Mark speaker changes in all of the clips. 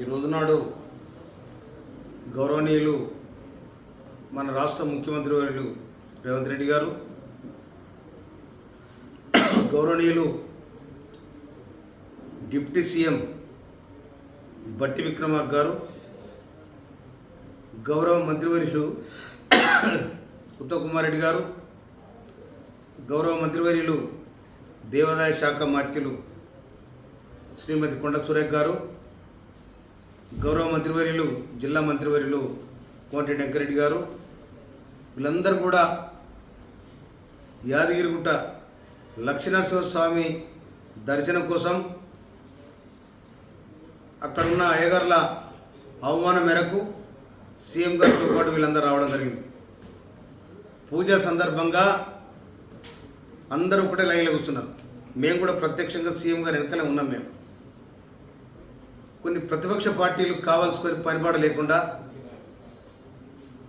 Speaker 1: ఈ రోజునాడు గౌరవనీయులు మన రాష్ట్ర ముఖ్యమంత్రి వర్యులు రేవంత్ రెడ్డి గారు, గౌరవనీయులు డిప్యూటీ సీఎం బట్టి విక్రమార్క గారు, గౌరవ మంత్రివర్యులు ఉత్తమ్ కుమార్ రెడ్డి గారు, గౌరవ మంత్రివర్యులు దేవాదాయ శాఖ మంత్రులు శ్రీమతి కొండ సురేఖ గారు, గౌరవ మంత్రివర్యులు జిల్లా మంత్రివర్యులు కోమటిరెడ్డి వెంకరెడ్డి గారు, వీళ్ళందరూ కూడా యాదగిరిగుట్ట లక్ష్మీనరసింహ స్వామి దర్శనం కోసం అక్కడున్న అయ్యగారుల ఆహ్వానం మేరకు సీఎం గారితో పాటు వీళ్ళందరూ రావడం జరిగింది. పూజ సందర్భంగా అందరూ ఒకటే లైన్లో కూర్చున్నారు. మేము కూడా ప్రత్యక్షంగా సీఎం గారు వెనకనే ఉన్నాం. మేము కొన్ని ప్రతిపక్ష పార్టీలు కావాల్సుకొని పనిపాట లేకుండా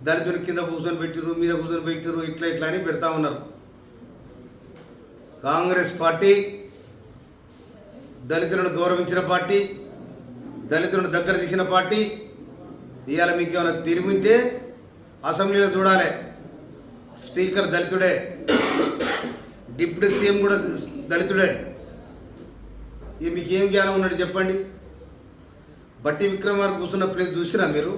Speaker 1: దళితుని కింద కూర్చొని పెట్టిరు, మీద కూర్చొని పెట్టిరు, ఇట్లా అని పెడతా ఉన్నారు. కాంగ్రెస్ పార్టీ దళితులను గౌరవించిన పార్టీ, దళితులను దగ్గర తీసిన పార్టీ. ఇవాళ మీకు ఏమైనా తిరిగింటే అసెంబ్లీలో చూడాలి, స్పీకర్ దళితుడే, డిప్యూటీ సీఎం కూడా దళితుడే. ఇక మీకు ఏం జ్ఞానం ఉన్నట్టు చెప్పండి. బట్టి విక్రమార్క కూర్చున్న ప్లేస్ చూసిరా మీరు?